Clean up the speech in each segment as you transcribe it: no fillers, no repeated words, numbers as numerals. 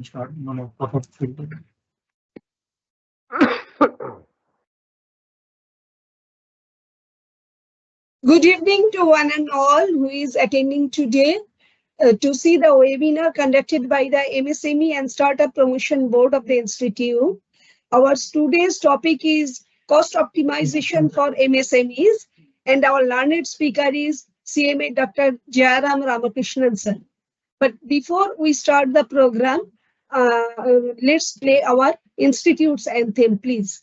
Start. No, no, perfect. Good evening to one and all who is attending today to see the webinar conducted by the MSME and Startup Promotion Board of the Institute. Our today's topic is cost optimization for MSMEs, and our learned speaker is CMA Dr. Jayaram Ramakrishnan sir. But before we start the program, let's play our institute's anthem, please.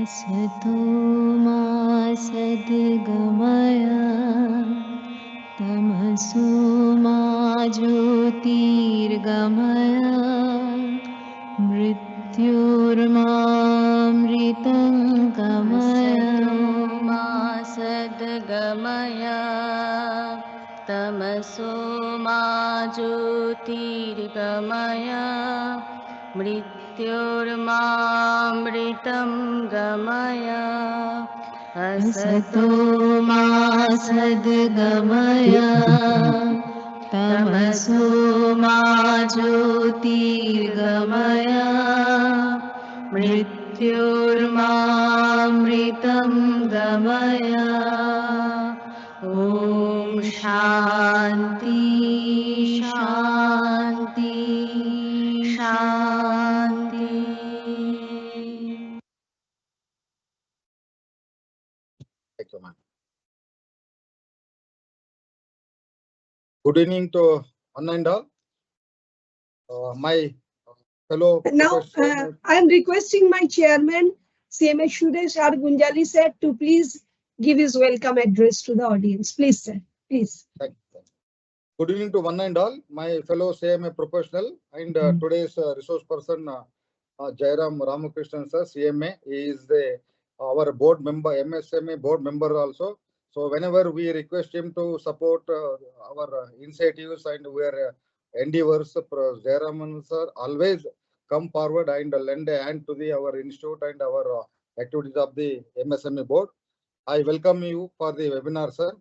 असतो मा सद्गमय तमसो मा ज्योतिर्गमय मृत्युर्मामृतं गमय मा सद्गमय तमसो मा ज्योतिर्गमय मृत्युर्मामृतं गमय असतो मा सद्गमय तमसो मा ज्योतिर्गमय मृत्युर्मामृतं गमय ॐ शान्ति शान्ति शान्ति. Thank you, ma'am. Good evening to one and all. My fellow Now, I am requesting my chairman, CMA Suresh R. Gunjali sir, to please give his welcome address to the audience. Please, sir. Please. Thank you. Good evening to one and all. My fellow CMA professional and today's resource person, Jayaram Ramakrishnan sir, CMA. He is our board member, MSME board member also. So whenever we request him to support our initiatives and our endeavors, Jayaram sir always come forward and lend a hand to our institute and our activities of the MSME board. I welcome you for the webinar, sir.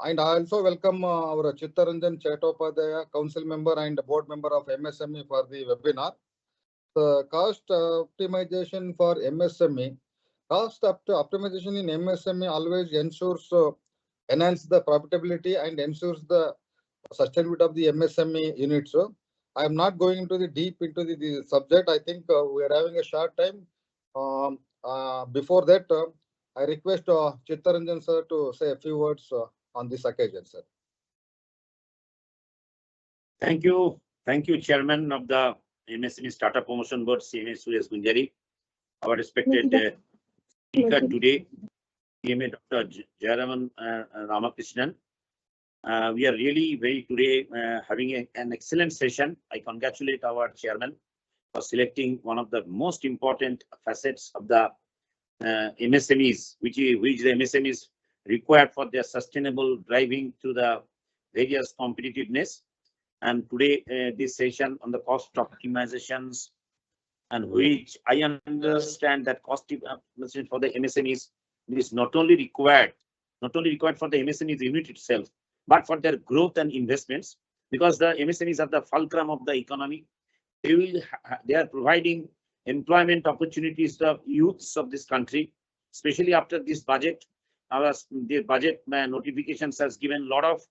And I also welcome our Chittaranjan Chattopadhyaya, council member and board member of MSME for the webinar. The cost optimization for MSME. Cost optimization in MSME always ensures enhance the profitability and ensures the sustainability of the MSME units. I am not going into the deep into the subject. I think we are having a short time. Before that, I request Chittaranjan sir to say a few words on this occasion, sir. Thank you, Chairman of the MSME Startup Promotion Board, CMA Suresh Gunjali. Our respected speaker today, CMA Dr. Jayaram Ramakrishnan. We are really today having an excellent session. I congratulate our chairman for selecting one of the most important facets of the MSMEs, which the MSMEs required for their sustainable driving to the various competitiveness. And today, this session on the cost optimizations, and which I understand that cost optimization for the MSMEs is not only required for the MSMEs unit itself, but for their growth and investments, because the MSMEs are the fulcrum of the economy. They are providing employment opportunities to youths of this country, especially after this budget. The budget notifications has given a lot of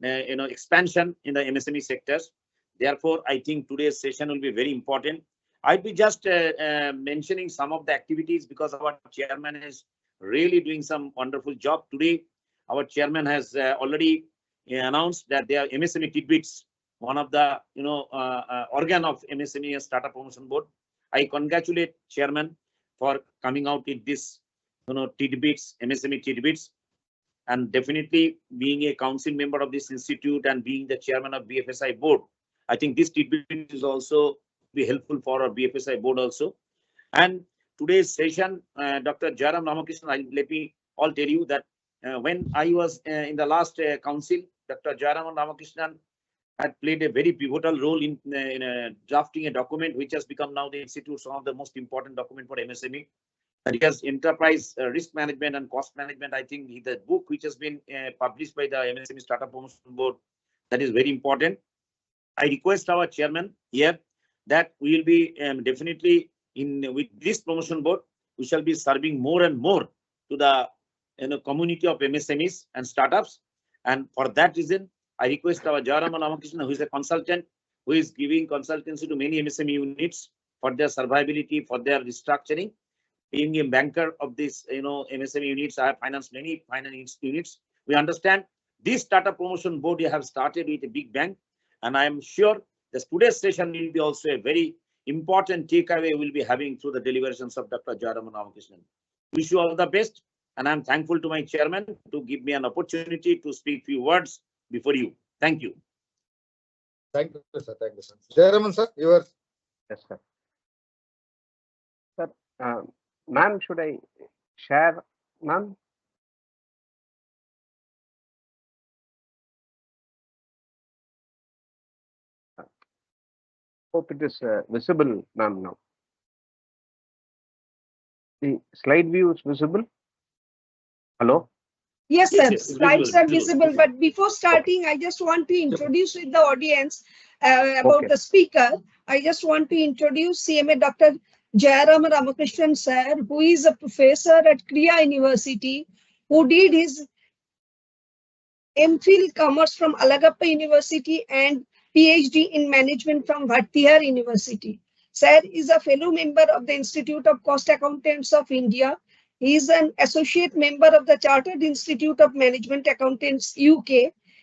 expansion in the MSME sectors. Therefore, I think today's session will be very important. I'll be just mentioning some of the activities because our chairman is really doing some wonderful job today. Our chairman has already announced that they are MSME tidbits, one of the organ of MSME Startup Promotion Board. I congratulate chairman for coming out with this tidbits, MSME tidbits. And definitely being a council member of this institute and being the chairman of BFSI board, I think this tidbit is also be helpful for our BFSI board also. And today's session, Dr. Jairam Ramakrishnan, let me all tell you that when I was in the last council, Dr. Jairam Ramakrishnan had played a very pivotal role in drafting a document which has become now the institute's one of the most important document for MSME. That is enterprise risk management and cost management. I think the book which has been published by the MSME Startup Promotion Board, that is very important. I request our chairman here that we will be definitely with this promotion board, we shall be serving more and more to the community of MSMEs and startups. And for that reason, I request our Jairam Ramakrishnan, who is a consultant, who is giving consultancy to many MSME units for their survivability, for their restructuring. Being a banker of this, MSME units, I have financed many finance units. We understand this startup promotion board you have started with a big bang, and I am sure that today's session will be also a very important takeaway we'll be having through the deliberations of Dr. Jairam Ramakrishnan. Wish you all the best, and I'm thankful to my chairman to give me an opportunity to speak few words before you. Thank you. Thank you, sir. Thank you, sir. Jayaraman, sir, yours. Yes, sir. Sir, ma'am, should I share, ma'am? Hope it is visible, ma'am, now. The slide view is visible. Hello? Yes, sir. Yes, Slides are visible. But before starting, I just want to introduce with the audience about the speaker. I just want to introduce CMA Dr. Jairam Ramakrishnan, sir, who is a professor at Kriya University, who did his MPhil Commerce from Alagappa University and PhD in Management from Bhartihar University. Sir is a fellow member of the Institute of Cost Accountants of India. He is an associate member of the Chartered Institute of Management Accountants UK.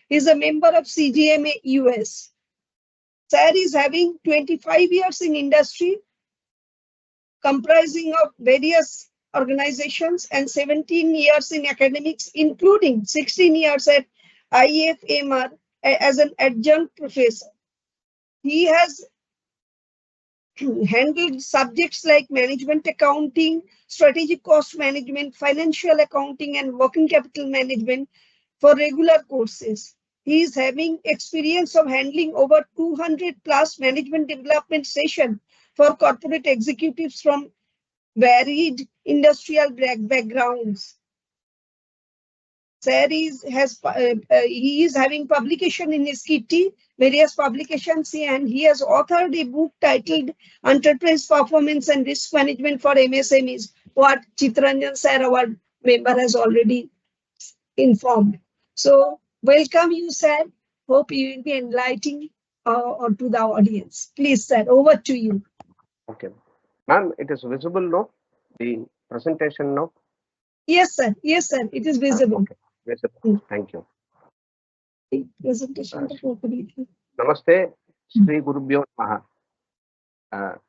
He is a member of CGMA US. Sir is having 25 years in industry, comprising of various organizations, and 17 years in academics, including 16 years at IFMR as an adjunct professor. He has handled subjects like management accounting, strategic cost management, financial accounting, and working capital management for regular courses. He is having experience of handling over 200 plus management development sessions for corporate executives from varied industrial backgrounds. Sir he is having publication in his kitty, various publications, and he has authored a book titled Enterprise Performance and Risk Management for MSMEs, what Chitranjan sir, our member, has already informed. So welcome you, sir. Hope you will be enlightening to the audience. Please, sir, over to you. Okay. Ma'am, it is visible now, the presentation now? Yes, sir. Yes, sir. It is visible. Okay. Visible. Thank you. Presentation. Namaste, Sri Gurubhyo Namaha.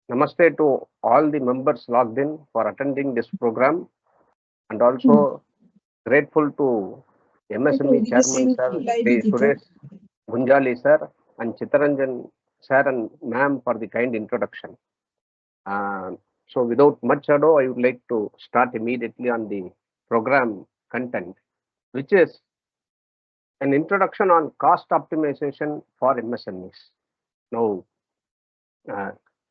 Namaste to all the members logged in for attending this program, and also grateful to MSME Chairman Sir, Sri Suresh Gunjali Sir, and Chitranjan Sir and Ma'am for the kind introduction. So without much ado, I would like to start immediately on the program content, which is an introduction on cost optimization for MSMEs. Now,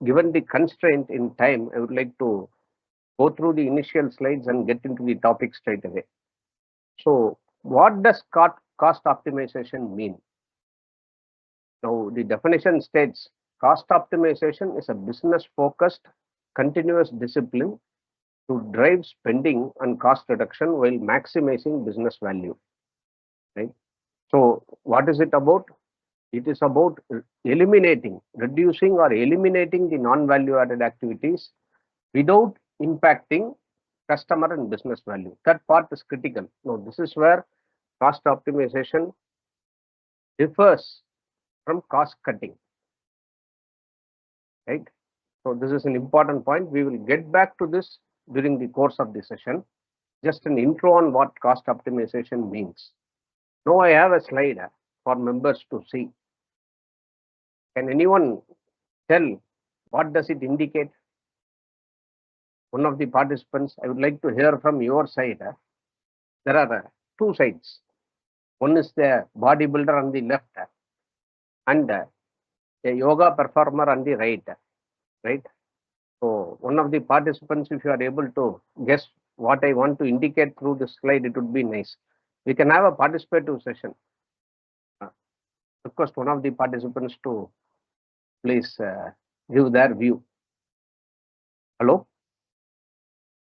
given the constraint in time, I would like to go through the initial slides and get into the topic straight away. So what does cost optimization mean? Now, the definition states cost optimization is a business-focused, continuous discipline to drive spending and cost reduction while maximizing business value. Right? So what is it about? It is about reducing or eliminating the non-value added activities without impacting customer and business value. That part is critical. Now, this is where cost optimization differs from cost cutting. Right? So this is an important point. We will get back to this during the course of the session. just an intro on what cost optimization means. Now I have a slide for members to see. Can anyone tell what does it indicate? One of the participants, I would like to hear from your side. There are two sides. One is the bodybuilder on the left and a yoga performer on the right. Right. So one of the participants, if you are able to guess what I want to indicate through this slide, it would be nice. We can have a participative session. Request one of the participants to please give their view. Hello?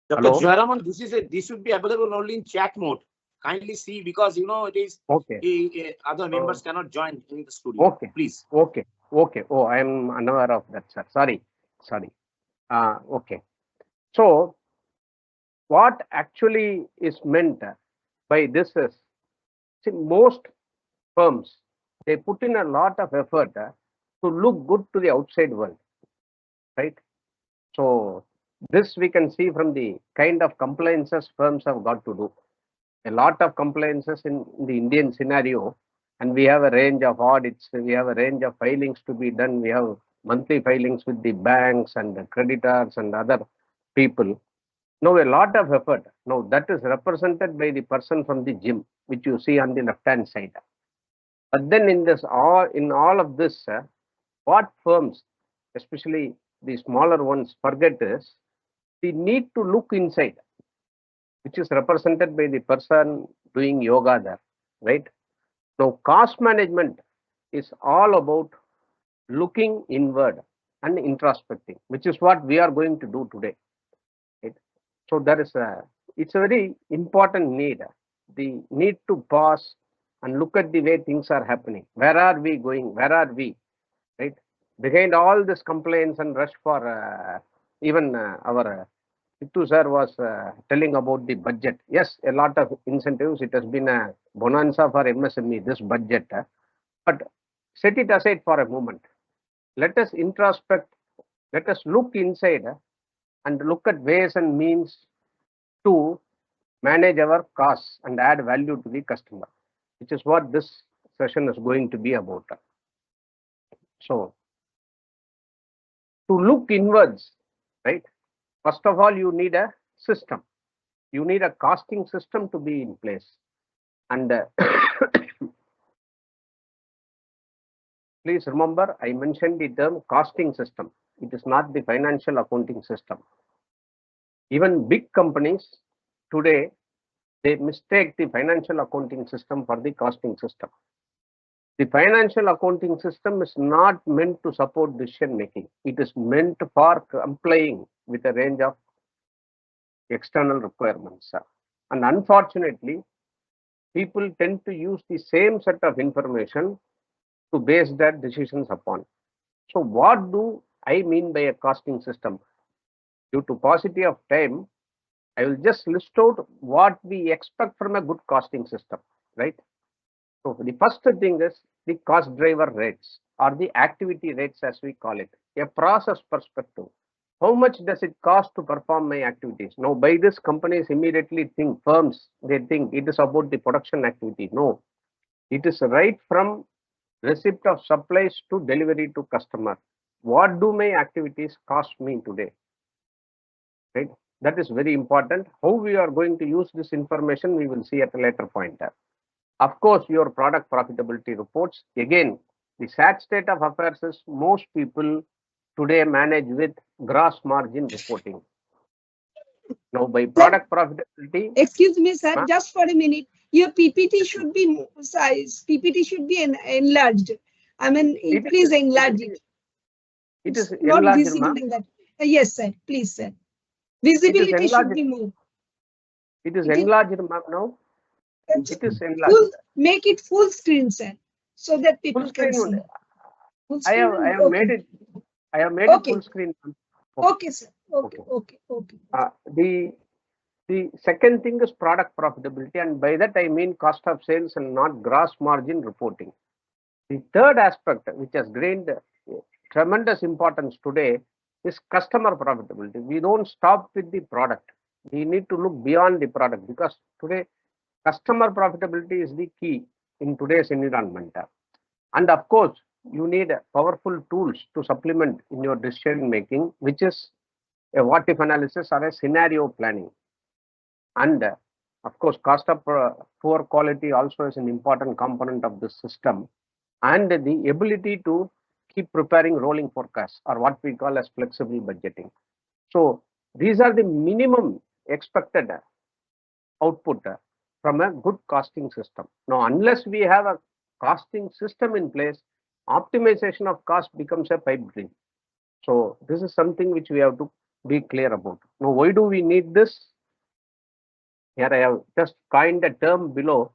Dr. Hello? Jayaraman, this should be available only in chat mode. Kindly see, because you know it is Okay. Other members cannot join in the studio. Okay. Please. Okay. Okay. Oh, I am unaware of that, sir. Sorry. Okay. So what actually is meant by this is, see, most firms, they put in a lot of effort to look good to the outside world, right? So this we can see from the kind of compliances firms have got to do. A lot of compliances in the Indian scenario, and we have a range of audits, we have a range of filings to be done, we have monthly filings with the banks and the creditors and other people. Now a lot of effort. Now that is represented by the person from the gym, which you see on the left-hand side. But then in all of this, what firms, especially the smaller ones, forget is they need to look inside, which is represented by the person doing yoga there, right? Now, cost management is all about looking inward and introspecting, which is what we are going to do today. Right? So it's a very important need. The need to pause and look at the way things are happening. Where are we going? Where are we? Right? Behind all this complaints and rush for even our Sittu sir was telling about the budget. Yes, a lot of incentives. It has been a bonanza for MSME, this budget. But set it aside for a moment. Let us introspect. Let us look inside and look at ways and means to manage our costs and add value to the customer, which is what this session is going to be about. So, to look inwards, right? First of all, you need a system. You need a costing system to be in place. And please remember, I mentioned the term costing system. It is not the financial accounting system. Even big companies today, they mistake the financial accounting system for the costing system. The financial accounting system is not meant to support decision making. It is meant for complying with a range of external requirements. And unfortunately, people tend to use the same set of information to base their decisions upon. So what do I mean by a costing system? Due to paucity of time, I will just list out what we expect from a good costing system, right? So the first thing is the cost driver rates or the activity rates as we call it, a process perspective. How much does it cost to perform my activities? Now by this companies immediately think, firms, they think it is about the production activity. No, it is right from receipt of supplies to delivery to customer. What do my activities cost me today? Right? That is very important. How we are going to use this information, we will see at a later point. Of course, your product profitability reports. Again, the sad state of affairs is most people today manage with gross margin reporting. Now, by product profitability. Excuse me, sir, just for a minute. Your PPT should be size. PPT should be enlarged. I mean, please enlarge it. It is not enlarged, visible in that. Yes, sir. Please, sir. Visibility should be more. It is enlarged, ma'am, now. It is enlarged. Make it full screen, sir, so that people can see. I have made it. I have made it full screen. Okay, sir. Okay. The second thing is product profitability, and by that I mean cost of sales and not gross margin reporting. The third aspect, which has gained tremendous importance today, is customer profitability. We don't stop with the product. we need to look beyond the product, because today customer profitability is the key in today's environment. And of course, you need powerful tools to supplement in your decision making, which is a what if analysis or a scenario planning. And of course, cost of poor quality also is an important component of this system, and the ability to keep preparing rolling forecasts, or what we call as flexible budgeting. So these are the minimum expected output from a good costing system. Now, unless we have a costing system in place, optimization of cost becomes a pipe dream. So this is something which we have to be clear about. Now, why do we need this? Here I have just coined a term below.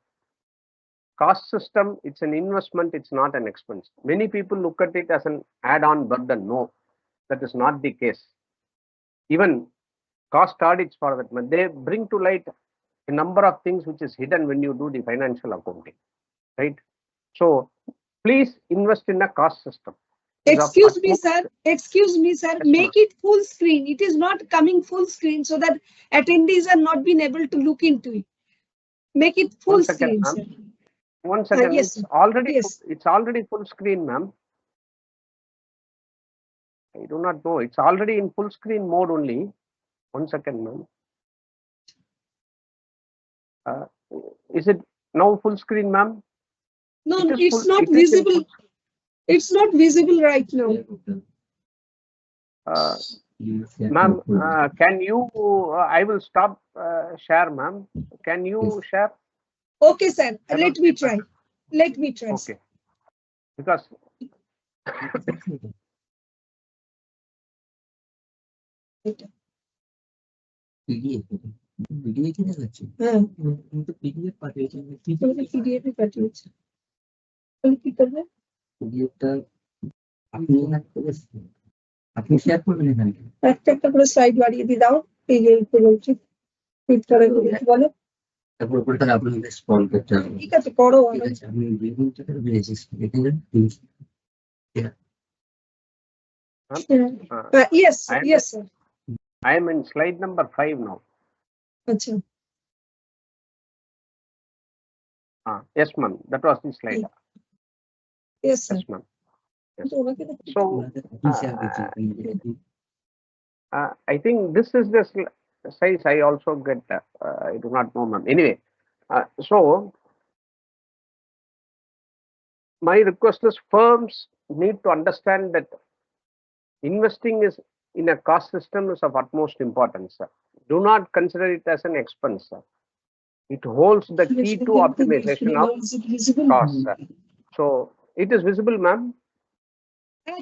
Cost system, it's an investment, it's not an expense. Many people look at it as an add-on burden. No, that is not the case. Even cost audits, for that matter, they bring to light a number of things which is hidden when you do the financial accounting, right? So please invest in a cost system. Excuse me, sir. Excuse me, sir. Yes, Make it full screen. It is not coming full screen, so that attendees are not being able to look into it. Make it full One second, screen, sir. ma'am. One second. Yes, It's already yes. it's already full screen, ma'am. I do not know. It's already in full screen mode only. One second, ma'am. Is it now full screen, ma'am? No, It is it's full- not it is in visible. full- It's not visible right now. Ma'am, can you? I will stop share, ma'am. Can you share? Okay, sir. That Let would me be try. better. Let me try. sir. Okay, because হ্যাঁ, তোমাকে PDF এ পাঠিয়েছি। তাহলে কি করবে? একটা একটা করে slide বাড়িয়ে দিয়ে দাও। এই যে বলছি ফিট করে বলো। ঠিক আছে, করো। Yes, yes, sir. I am in slide number 5 now. আচ্ছা, Yes, ma'am. That was the slide. yes, sir. Yes, ma'am. তো ওনাকে দেখতে So I think this is the size I also get. I do not know, ma'am. Anyway, so my request is firms need to understand that investing is in a cost system is of utmost importance. Sir. Do not consider it as an expense. Sir. It holds the key to optimization of costs. Sir. So it is visible, ma'am.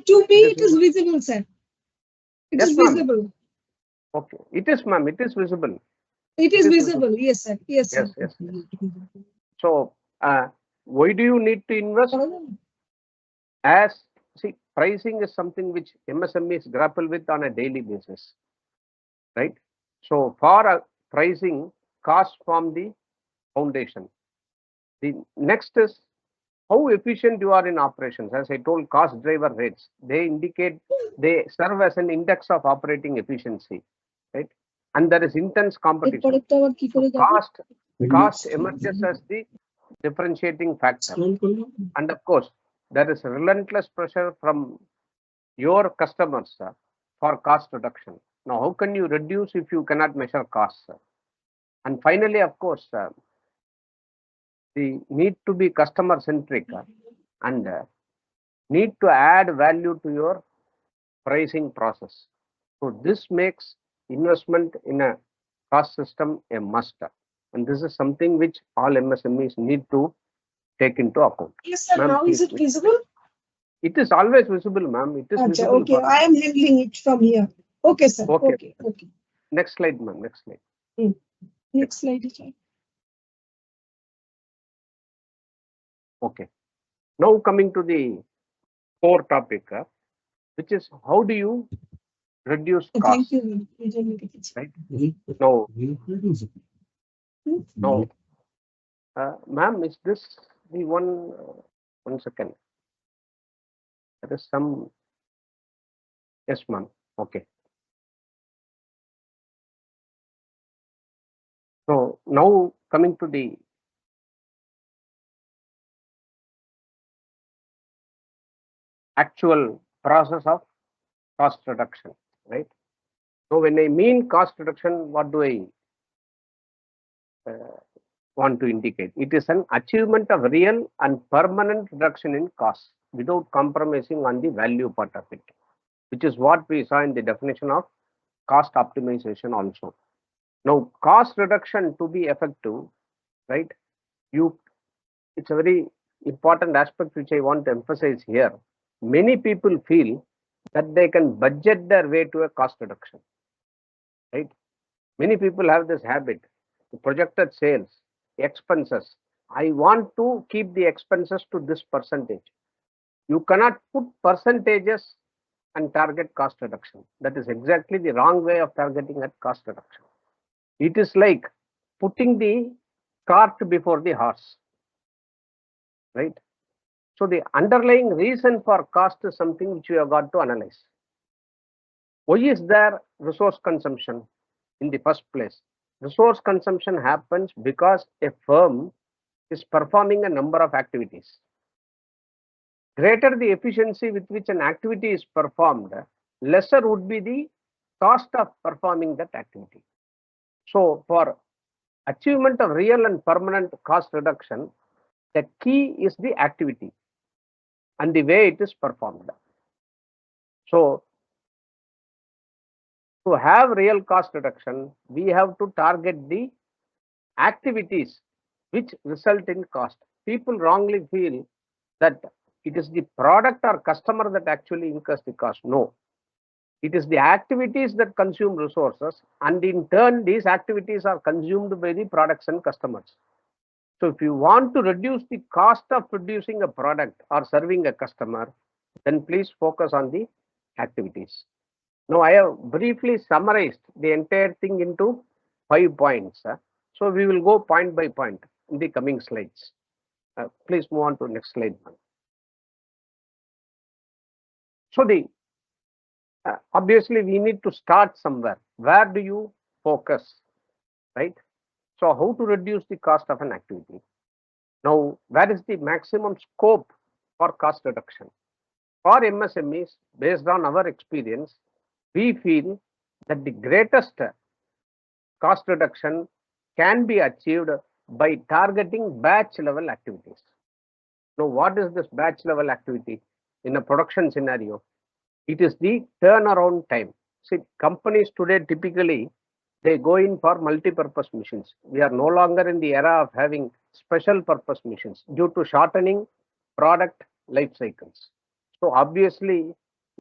To me, it is visible, sir. It Yes, is ma'am. visible. Okay, it is, ma'am. It is visible. It is visible. Yes, sir. Yes, sir. Yes, yes. So why do you need to invest? As see, pricing is something which MSMEs grapple with on a daily basis, right? So for pricing, costs form the foundation. The next is how efficient you are in operations. As I told, cost driver rates, they serve as an index of operating efficiency, right? And there is intense competition. Cost emerges as the differentiating factor. And of course, there is relentless pressure from your customers for cost reduction. Now, how can you reduce if you cannot measure costs? And finally, of course, the need to be customer centric and need to add value to your pricing process. So this makes investment in a cost system a must. And this is something which all MSMEs need to take into account. Yes, sir. Now is it visible? It is always visible, ma'am. It is visible. Okay, I am handling it from here. Okay, sir. Okay. Okay. Next slide, ma'am. Next slide. Next slide. Okay. Now coming to the core topic, which is how do you reduce cost? Thank you. Right? No. Ma'am, is this the one? One second. There is some. Yes, ma'am. Okay. So now coming to the actual process of cost reduction, right? So when I mean cost reduction, what do I want to indicate? It is an achievement of real and permanent reduction in costs without compromising on the value part of it, which is what we saw in the definition of cost optimization also. Now, cost reduction to be effective, right? It's a very important aspect which I want to emphasize here. Many people feel that they can budget their way to a cost reduction, right? Many people have this habit, projected sales, expenses. I want to keep the expenses to this percentage. You cannot put percentages and target cost reduction. That is exactly the wrong way of targeting at cost reduction. It is like putting the cart before the horse, right? So the underlying reason for cost is something which we have got to analyze. Why is there resource consumption in the first place? Resource consumption happens because a firm is performing a number of activities. Greater the efficiency with which an activity is performed, lesser would be the cost of performing that activity. So for achievement of real and permanent cost reduction, the key is the activity and the way it is performed. So to have real cost reduction, we have to target the activities which result in cost. People wrongly feel that it is the product or customer that actually incurs the cost. No, it is the activities that consume resources, and in turn, these activities are consumed by the products and customers. So if you want to reduce the cost of producing a product or serving a customer, then please focus on the activities. Now, I have briefly summarized the entire thing into 5 points. So we will go point by point in the coming slides. Please move on to next slide. So the obviously we need to start somewhere. Where do you focus, right? So how to reduce the cost of an activity? Now, where is the maximum scope for cost reduction? For MSMEs, based on our experience, we feel that the greatest cost reduction can be achieved by targeting batch level activities. Now, what is this batch level activity in a production scenario? It is the turnaround time. See, companies today typically they go in for multi-purpose machines. We are no longer in the era of having special purpose machines due to shortening product life cycles. So obviously,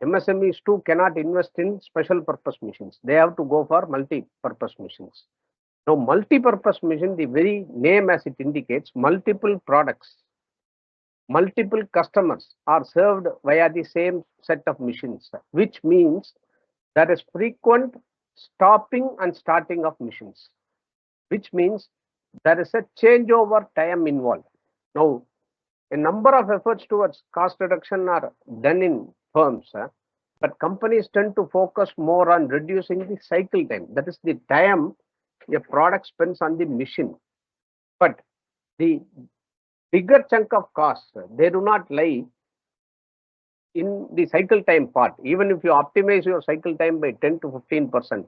MSMEs too cannot invest in special purpose machines. They have to go for multi-purpose machines. Now, multi-purpose machine, the very name as it indicates, multiple products, multiple customers are served via the same set of machines, which means there is frequent stopping and starting of machines, which means there is a changeover time involved. Now, a number of efforts towards cost reduction are done in firms, but companies tend to focus more on reducing the cycle time. That is the time a product spends on the machine. But the bigger chunk of costs, they do not lie in the cycle time part. Even if you optimize your cycle time by 10 to 15%,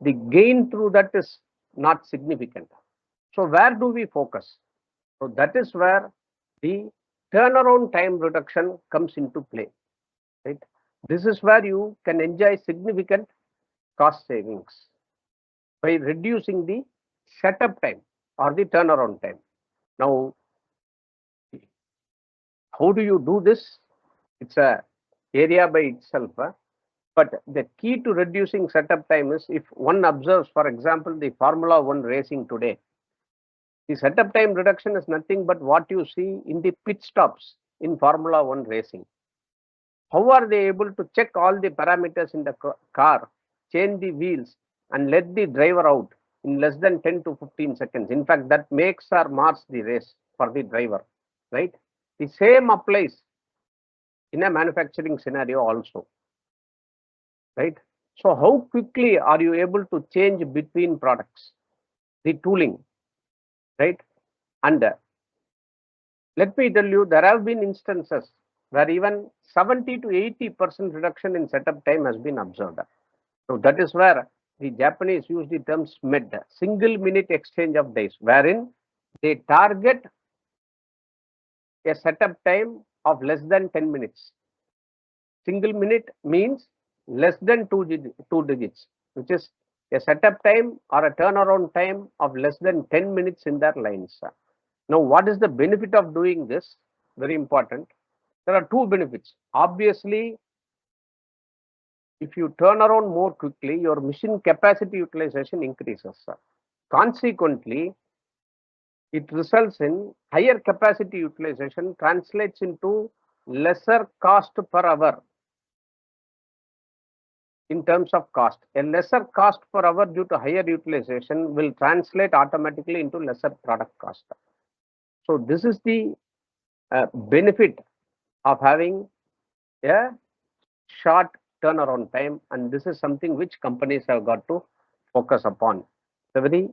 the gain through that is not significant. So where do we focus? So that is where the turnaround time reduction comes into play, right? This is where you can enjoy significant cost savings by reducing the setup time or the turnaround time. Now, how do you do this? It's a area by itself, but the key to reducing setup time is if one observes, for example, the Formula One racing today, the setup time reduction is nothing but what you see in the pit stops in Formula One racing. How are they able to check all the parameters in the car, change the wheels, and let the driver out in less than 10 to 15 seconds? In fact, that makes or mars the race for the driver, right? The same applies in a manufacturing scenario also, right? So how quickly are you able to change between products? the tooling, right? And let me tell you, there have been instances where even 70 to 80% reduction in setup time has been observed. So that is where the Japanese use the term SMED, single minute exchange of dice, wherein they target a setup time of less than 10 minutes. Single minute means less than two digits, which is a setup time or a turnaround time of less than 10 minutes in their lines. Now, what is the benefit of doing this? Very important. There are two benefits. Obviously, if you turn around more quickly, your machine capacity utilization increases. Consequently, it results in higher capacity utilization, translates into lesser cost per hour in terms of cost. A lesser cost per hour due to higher utilization will translate automatically into lesser product cost. So this is the benefit of having a short turnaround time, and this is something which companies have got to focus upon. It's a very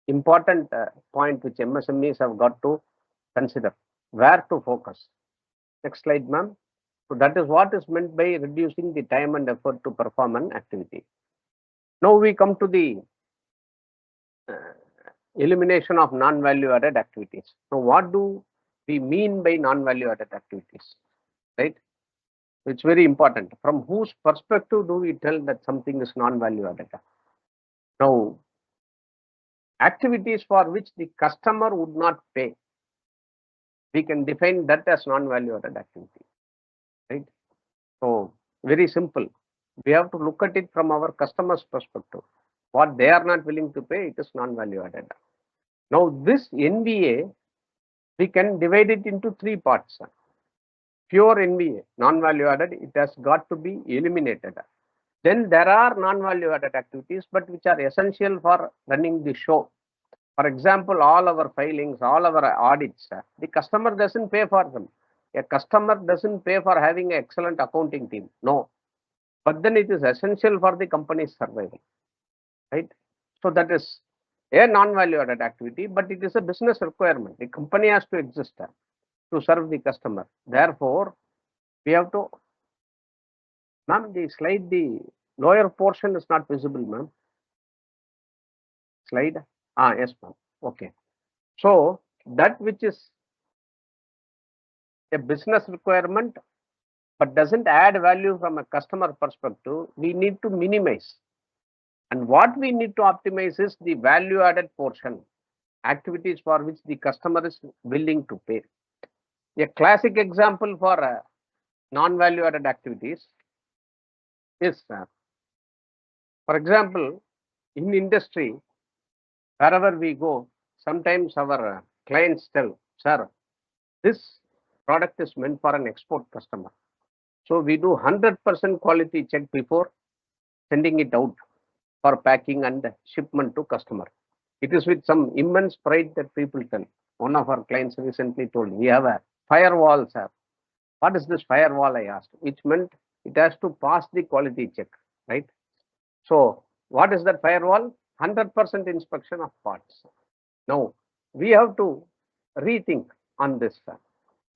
important point which MSMEs have got to consider, where to focus. Next slide, ma'am. So that is what is meant by reducing the time and effort to perform an activity. Now we come to the elimination of non-value added activities. So what do we mean by non-value added activities, right? It's very important. From whose perspective do we tell that something is non-value added? Now, activities for which the customer would not pay, we can define that as non-value added activity, right? So, very simple. We have to look at it from our customer's perspective. What they are not willing to pay, it is non-value added. Now, this NVA, we can divide it into three parts. Pure NVA, non-value added, it has got to be eliminated. Then there are non-value added activities, but which are essential for running the show. For example, all our filings, all our audits, the customer doesn't pay for them. A customer doesn't pay for having an excellent accounting team. No. But then it is essential for the company's survival, right? So that is a non-value added activity, but it is a business requirement. The company has to exist to serve the customer. Therefore, we have to, ma'am, the slide, the lower portion is not visible, ma'am. Slide. Yes, ma'am. Okay. So that which is a business requirement but doesn't add value from a customer perspective, we need to minimize. And what we need to optimize is the value added portion, activities for which the customer is willing to pay. A classic example for non-value added activities is, for example, in industry, wherever we go, sometimes our clients tell, sir, this product is meant for an export customer. So we do 100% quality check before sending it out for packing and shipment to customer. It is with some immense pride that people tell. One of our clients recently told, we have a firewall, sir. What is this firewall, I asked, which meant it has to pass the quality check, right? So what is that firewall? 100% inspection of parts. Now, we have to rethink on this.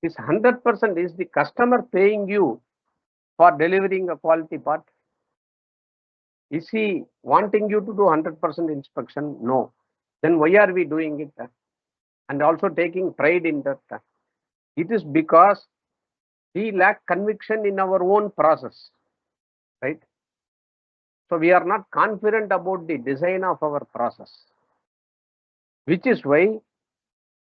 This 100% is the customer paying you for delivering a quality part? Is he wanting you to do 100% inspection? No. Then why are we doing it? And also taking pride in that. It is because we lack conviction in our own process, right? So we are not confident about the design of our process, which is why,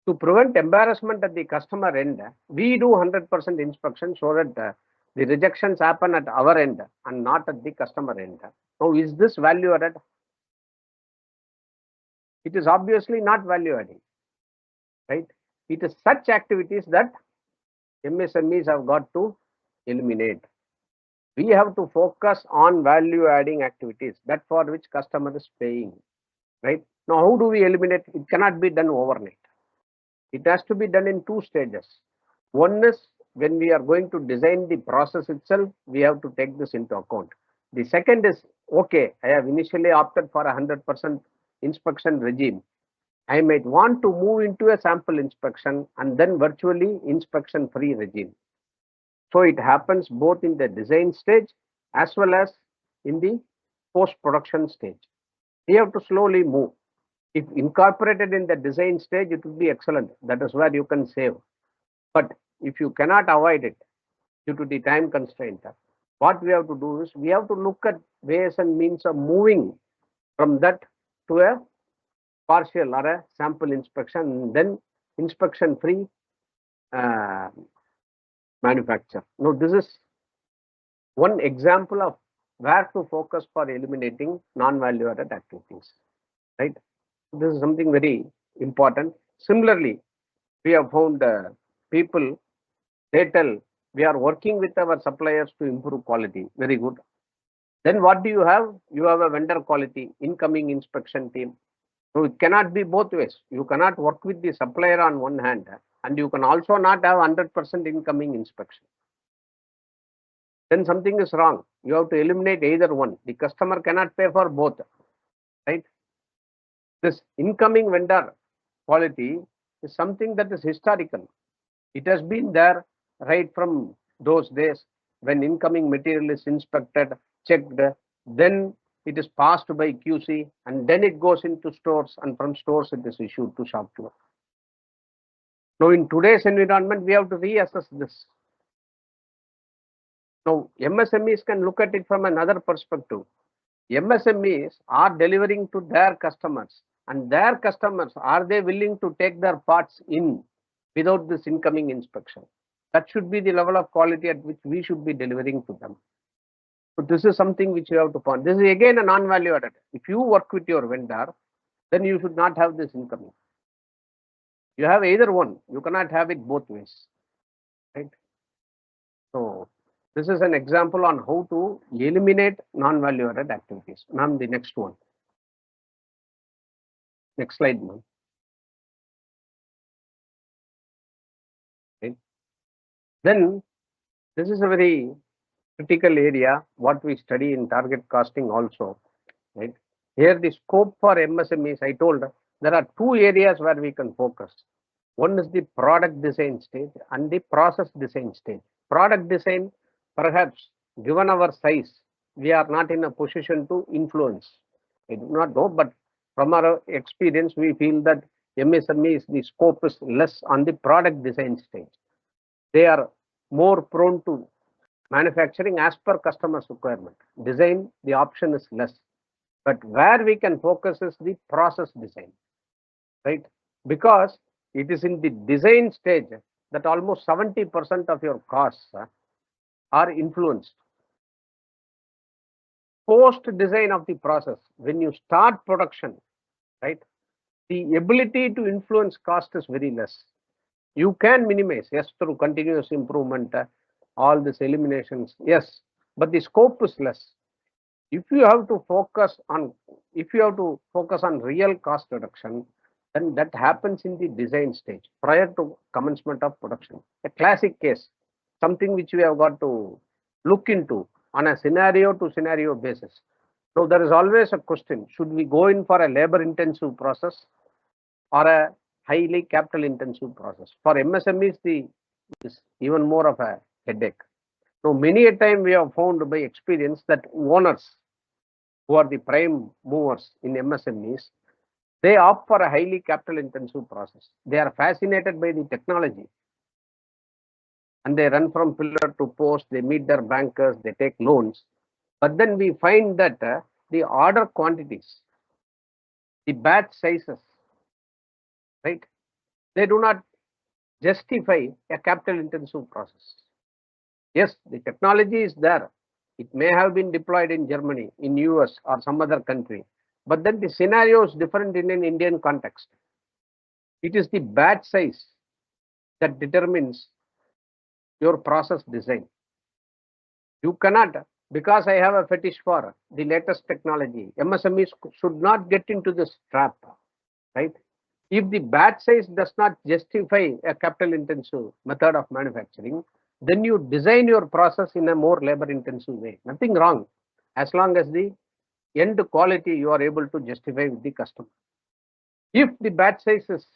to prevent embarrassment at the customer end, we do 100% inspection so that the rejections happen at our end and not at the customer end. Now, is this value added? It is obviously not value adding, right? It is such activities that MSMEs have got to eliminate. We have to focus on value adding activities, that for which customer is paying, right? Now, how do we eliminate? It cannot be done overnight. It has to be done in two stages. One is when we are going to design the process itself, we have to take this into account. The second is, okay, I have initially opted for a 100% inspection regime. I might want to move into a sample inspection and then virtually inspection free regime. So it happens both in the design stage as well as in the post-production stage. We have to slowly move. If incorporated in the design stage, it would be excellent. That is where you can save. But if you cannot avoid it due to the time constraint, what we have to do is we have to look at ways and means of moving from that to a partial or a sample inspection, and then inspection free manufacture. Now, this is one example of where to focus for eliminating non-value added activities, right? This is something very important. Similarly, we have found people, they tell we are working with our suppliers to improve quality. Very good. Then what do you have? You have a vendor quality incoming inspection team. So it cannot be both ways. You cannot work with the supplier on one hand, and you can also not have 100% incoming inspection. Then something is wrong. You have to eliminate either one. The customer cannot pay for both, right? This incoming vendor quality is something that is historical. It has been there right from those days when incoming material is inspected, checked, then it is passed by QC, and then it goes into stores, and from stores it is issued to shop floor. Now, in today's environment, we have to reassess this. Now, MSMEs can look at it from another perspective. MSMEs are delivering to their customers, and their customers, are they willing to take their parts in without this incoming inspection? That should be the level of quality at which we should be delivering to them. So this is something which you have to point. This is again a non-value added. If you work with your vendor, then you should not have this incoming. You have either one. You cannot have it both ways, right? So this is an example on how to eliminate non-value added activities. Now the next one. Next slide, ma'am. Right. Then this is a very critical area what we study in target costing also, right? Here the scope for MSMEs, I told there are two areas where we can focus. One is the product design stage and the process design stage. Product design, perhaps given our size, we are not in a position to influence. I do not know, but from our experience, we feel that MSMEs, the scope is less on the product design stage. They are more prone to manufacturing as per customer's requirement. Design, the option is less. But where we can focus is the process design, right? Because it is in the design stage that almost 70% of your costs are influenced. Post design of the process, when you start production, right, the ability to influence cost is very less. You can minimize, yes, through continuous improvement, all these eliminations, yes, but the scope is less. If you have to focus on real cost reduction, then that happens in the design stage prior to commencement of production. A classic case, something which we have got to look into on a scenario to scenario basis. So there is always a question, should we go in for a labor intensive process or a highly capital intensive process? For MSMEs, is even more of a headache. So many a time we have found by experience that owners who are the prime movers in MSMEs, they opt for a highly capital intensive process. They are fascinated by the technology and they run from pillar to post, they meet their bankers, they take loans. But then we find that the order quantities, the batch sizes, right, they do not justify a capital intensive process. Yes, the technology is there. It may have been deployed in Germany, in US or some other country, but then the scenario is different in an Indian context. It is the batch size that determines your process design. You cannot, because I have a fetish for the latest technology, MSMEs should not get into this trap, right? If the batch size does not justify a capital intensive method of manufacturing, then you design your process in a more labor intensive way. Nothing wrong, as long as the end quality you are able to justify with the customer. If the batch size is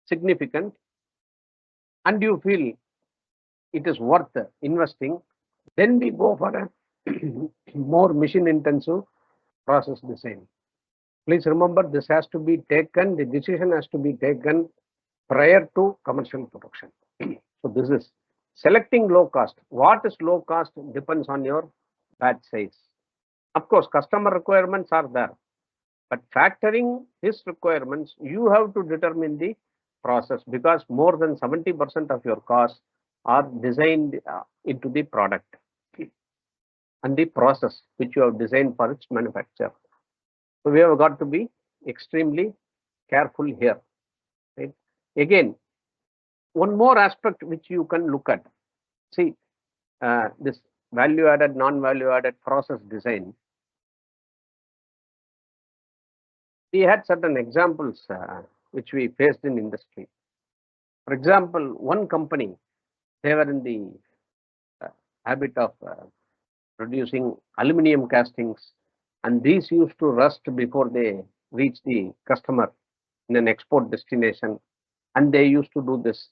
significant and you feel it is worth investing, then we go for a more mission intensive process design. Please remember, this has to be taken, the decision has to be taken prior to commercial production. So this is selecting low cost. What is low cost depends on your batch size. Of course, customer requirements are there, but factoring his requirements, you have to determine the process, because more than 70% of your costs are designed into the product and the process which you have designed for its manufacture. So we have got to be extremely careful here. Right? Again, one more aspect which you can look at. See, this value added, non-value added process design. We had certain examples which we faced in industry. For example, one company, they were in the habit of producing aluminum castings, and these used to rust before they reach the customer in an export destination. And they used to do this,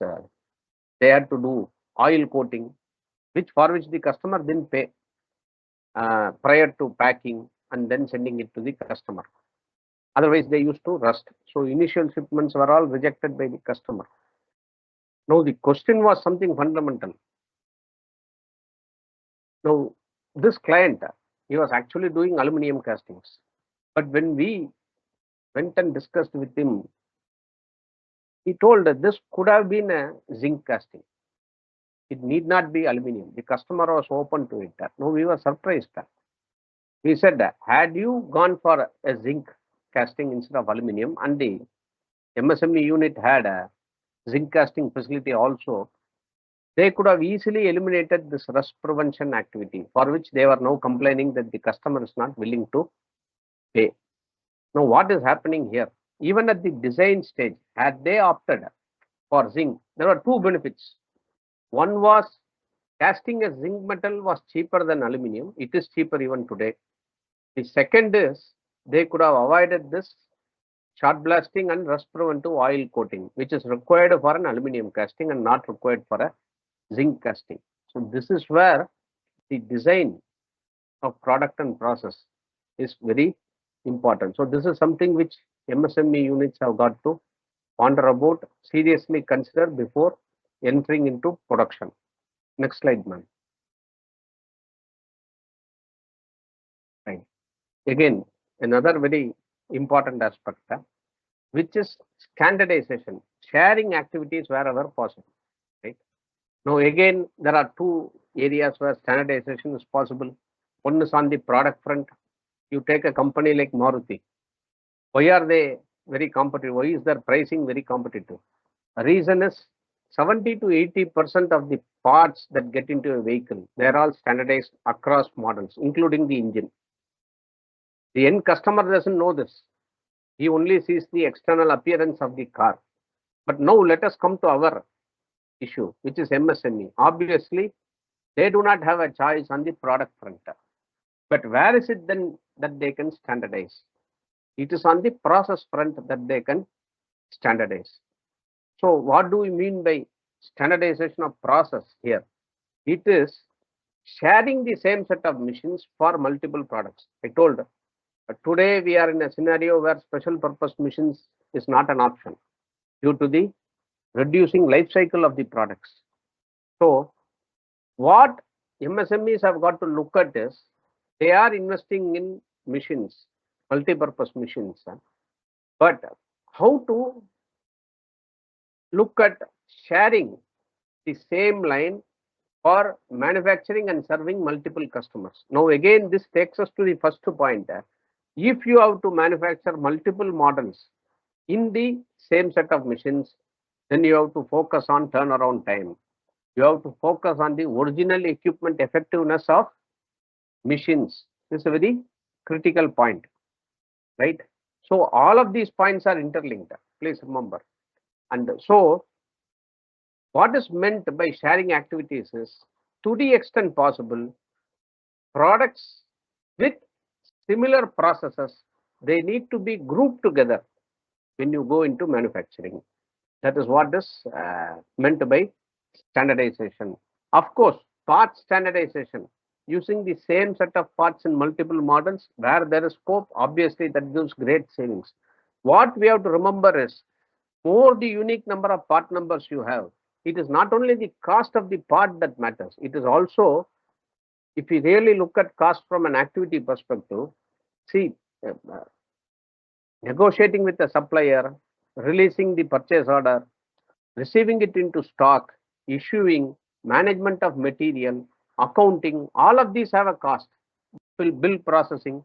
they had to do oil coating, for which the customer didn't pay prior to packing and then sending it to the customer. Otherwise, they used to rust. So initial shipments were all rejected by the customer. Now the question was something fundamental. Now this client, he was actually doing aluminum castings, but when we went and discussed with him, he told that this could have been a zinc casting. It need not be aluminum. The customer was open to it. No, we were surprised. We said, had you gone for a zinc casting instead of aluminum, and the MSME unit had a zinc casting facility also, they could have easily eliminated this rust prevention activity, for which they were now complaining that the customer is not willing to pay. Now, what is happening here? Even at the design stage, had they opted for zinc, there were two benefits. One was casting a zinc metal was cheaper than aluminum. It is cheaper even today. The second is they could have avoided this shot blasting and rust preventive oil coating, which is required for an aluminum casting and not required for a zinc casting. So this is where the design of product and process is very important. So this is something which MSME units have got to ponder about, seriously consider before entering into production. Next slide, ma'am. Right. Again, another very important aspect, which is standardization, sharing activities wherever possible. Right. Now, again, there are two areas where standardization is possible. One is on the product front. You take a company like Maruti. Why are they very competitive? Why is their pricing very competitive? The reason is 70 to 80% of the parts that get into a vehicle, they're all standardized across models, including the engine. The end customer doesn't know this. He only sees the external appearance of the car. But now let us come to our issue, which is MSME. Obviously, they do not have a choice on the product front. But where is it then that they can standardize? It is on the process front that they can standardize. So what do we mean by standardization of process here? It is sharing the same set of machines for multiple products. I told today we are in a scenario where special purpose machines is not an option due to the reducing life cycle of the products. So what MSMEs have got to look at is they are investing in machines, multi-purpose machines, but how to look at sharing the same line for manufacturing and serving multiple customers. Now again, this takes us to the first point. If you have to manufacture multiple models in the same set of machines, then you have to focus on turnaround time. You have to focus on the original equipment effectiveness of machines. This is a very critical point, right? So all of these points are interlinked, please remember. And so what is meant by sharing activities is, to the extent possible, products with similar processes, they need to be grouped together when you go into manufacturing. That is what is meant by standardization. Of course, part standardization, using the same set of parts in multiple models where there is scope, obviously that gives great savings. What we have to remember is, more the unique number of part numbers you have, it is not only the cost of the part that matters, it is also, if you really look at cost from an activity perspective, see, negotiating with the supplier, releasing the purchase order, receiving it into stock, issuing, management of material, accounting, all of these have a cost. Bill processing,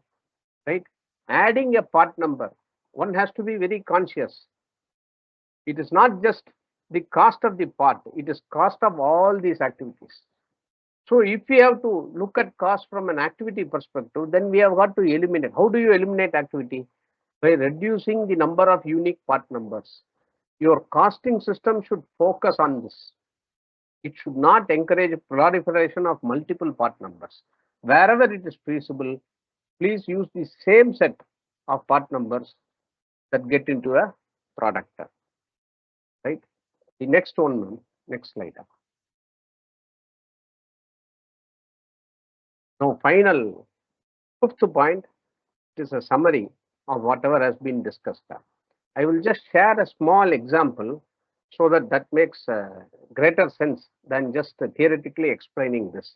right? Adding a part number, one has to be very conscious. It is not just the cost of the part, it is cost of all these activities. So if we have to look at cost from an activity perspective, then we have got to eliminate. How do you eliminate activity? By reducing the number of unique part numbers. Your costing system should focus on this. It should not encourage proliferation of multiple part numbers. Wherever it is feasible, please use the same set of part numbers that get into a product. Right? The next one, next slide. Now, final fifth point is a summary of whatever has been discussed. I will just share a small example so that makes greater sense than just theoretically explaining this.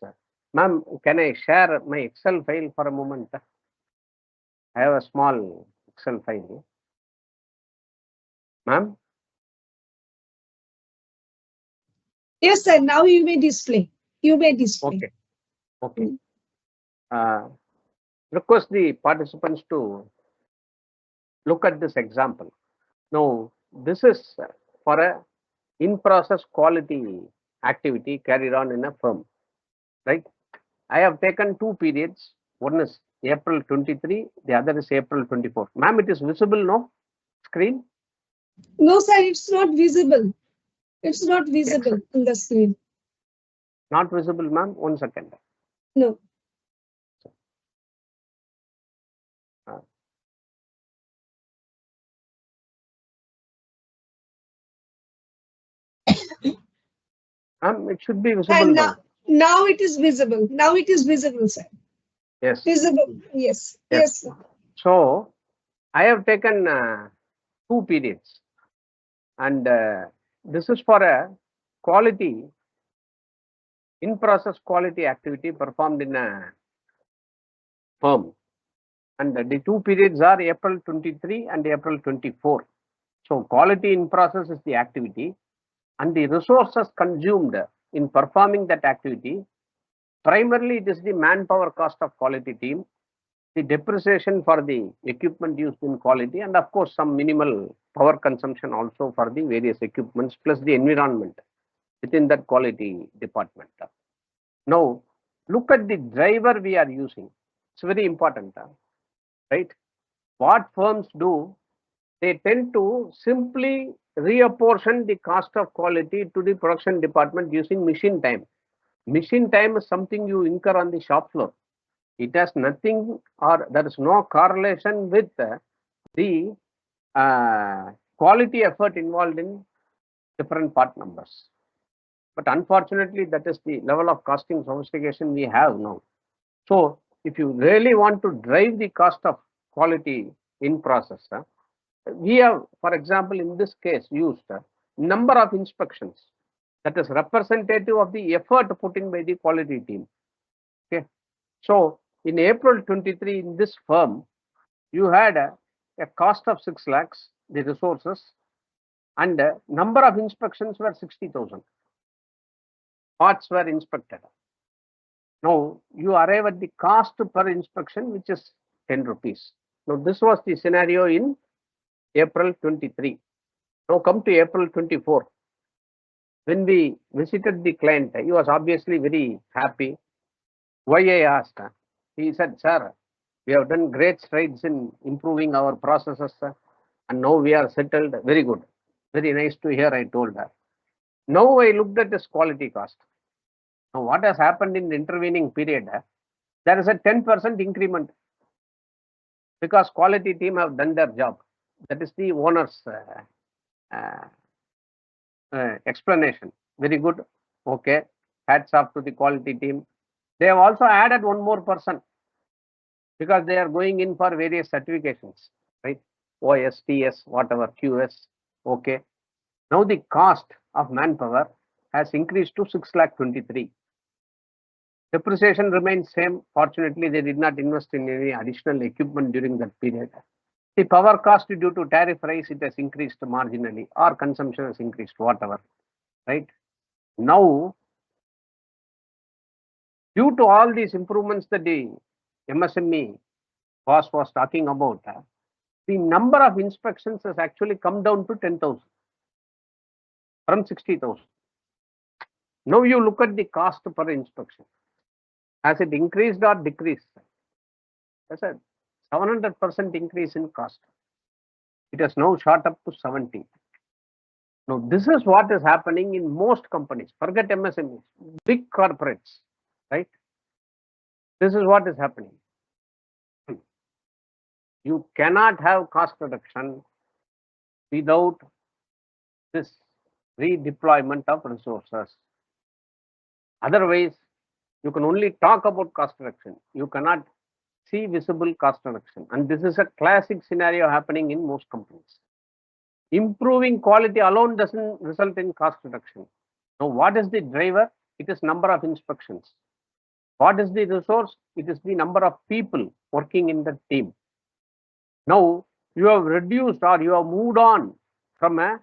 Ma'am, can I share my Excel file for a moment? I have a small Excel file. Ma'am? Yes, sir. Now you may display. You may display. Okay. Okay. Request the participants to look at this example. Now, this is for a in-process quality activity carried on in a firm, right? I have taken two periods. One is April 23, the other is April 24. Ma'am, it is visible, no? Screen? No, sir, it's not visible. It's not visible on the screen. Not visible, ma'am. 1 second. No. It should be visible And now. now it is visible. Now it is visible, sir. Yes. Visible. Yes. Yes, sir. So, I have taken two periods. And this is for a quality, in-process quality activity performed in a firm. And the two periods are April 23 and April 24. So quality in process is the activity, and the resources consumed in performing that activity. Primarily, it is the manpower cost of quality team, the depreciation for the equipment used in quality, and of course, some minimal power consumption also for the various equipments, plus the environment within that quality department. Now, look at the driver we are using. It's very important, right? What firms do, they tend to simply reapportion the cost of quality to the production department using machine time. Machine time is something you incur on the shop floor. It has nothing, or there is no correlation with the quality effort involved in different part numbers. But unfortunately, that is the level of costing sophistication we have now. So if you really want to drive the cost of quality in process, we have, for example, in this case, used number of inspections that is representative of the effort put in by the quality team. Okay. So in April 23, in this firm, you had a cost of 6 lakhs, the resources, and number of inspections were 60,000. Parts were inspected. Now you arrive at the cost per inspection, which is 10 rupees. Now this was the scenario in April 23. Now come to April 24. When we visited the client, he was obviously very happy. Why, I asked? He said, sir, we have done great strides in improving our processes, and now we are settled. Very good. Very nice to hear, I told her. Now I looked at his quality cost. Now what has happened in the intervening period? There is a 10% increment because quality team have done their job. That is the owner's explanation. Very good. Okay. Hats off to the quality team. They have also added one more person because they are going in for various certifications, right? OS, TS, whatever, QS. Okay. Now the cost of manpower has increased to 6,23,000. Depreciation remains same. Fortunately, they did not invest in any additional equipment during that period. The power cost due to tariff rise, it has increased marginally, or consumption has increased, whatever, right? Now, due to all these improvements that the MSME boss was talking about, the number of inspections has actually come down to 10,000 from 60,000. Now you look at the cost per inspection. Has it increased or decreased? That's a 700% increase in cost. It has now shot up to 70. Now, this is what is happening in most companies. Forget MSMEs, big corporates, right? This is what is happening. You cannot have cost reduction without this redeployment of resources. Otherwise, you can only talk about cost reduction. You cannot see visible cost reduction. And this is a classic scenario happening in most companies. Improving quality alone doesn't result in cost reduction. Now, what is the driver? It is number of inspections. What is the resource? It is the number of people working in the team. Now, you have reduced or you have moved on from a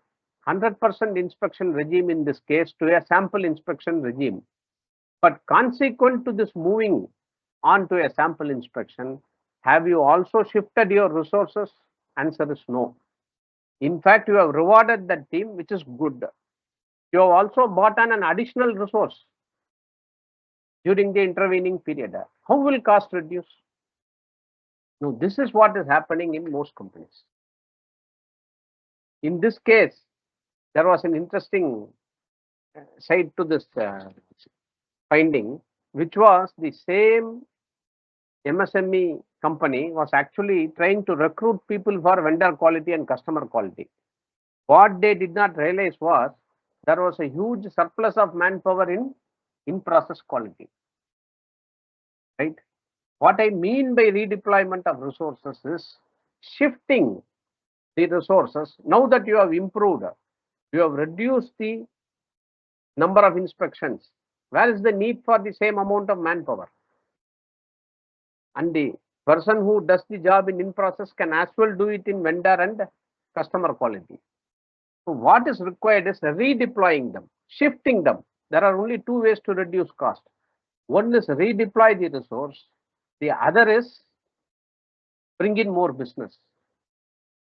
100% inspection regime in this case to a sample inspection regime. But consequent to this moving on to a sample inspection, have you also shifted your resources? Answer is no. In fact, you have rewarded that team, which is good. You have also bought on an additional resource during the intervening period. How will cost reduce? No, this is what is happening in most companies. In this case, there was an interesting side to this finding, which was the same MSME company was actually trying to recruit people for vendor quality and customer quality. What they did not realize was there was a huge surplus of manpower in process quality, right? What I mean by redeployment of resources is shifting the resources. Now that you have improved, you have reduced the number of inspections. Where is the need for the same amount of manpower? And the person who does the job in process can as well do it in vendor and customer quality. So what is required is redeploying them, shifting them. There are only two ways to reduce cost. One is redeploy the resource. The other is bring in more business.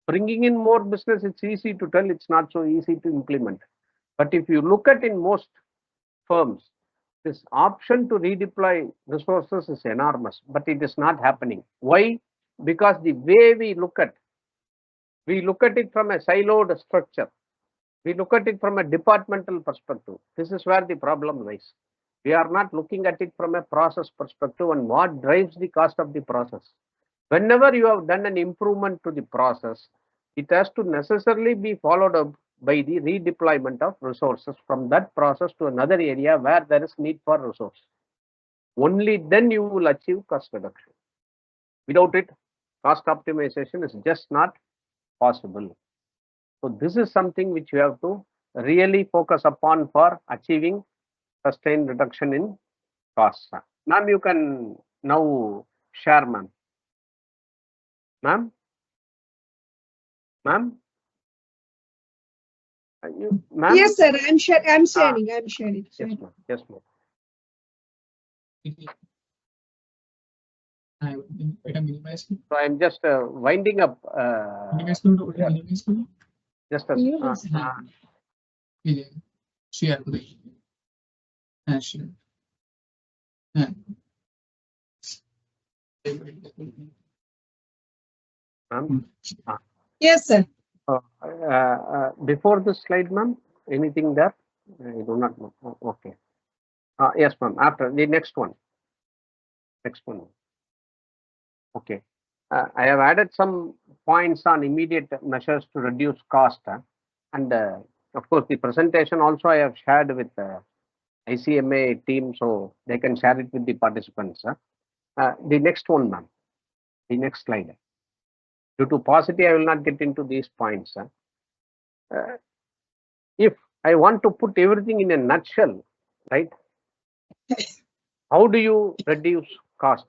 Bringing in more business, it's easy to tell, it's not so easy to implement. But if you look at in most firms, this option to redeploy resources is enormous, but it is not happening. Why? Because the way we look at it from a siloed structure. We look at it from a departmental perspective. This is where the problem lies. We are not looking at it from a process perspective and what drives the cost of the process. Whenever you have done an improvement to the process, it has to necessarily be followed up by the redeployment of resources from that process to another area where there is need for resource. Only then you will achieve cost reduction. Without it, cost optimization is just not possible. So this is something which you have to really focus upon for achieving sustained reduction in costs. Ma'am, you can now share, ma'am. Ma'am? Ma'am? Ma'am? Yes, sir. I'm sharing. I'm sharing. Yes, ma'am. Yes, ma'am. So I'm just winding up. Just as ma'am. Yes, sir. Before this slide, ma'am, anything there? I do not know. Okay. Yes, ma'am. After the next one. Next one. Okay. I have added some points on immediate measures to reduce cost. And of course, the presentation also I have shared with ICMA team, so they can share it with the participants. The next one, ma'am. The next slide. Due to paucity, I will not get into these points. If I want to put everything in a nutshell, right? How do you reduce cost?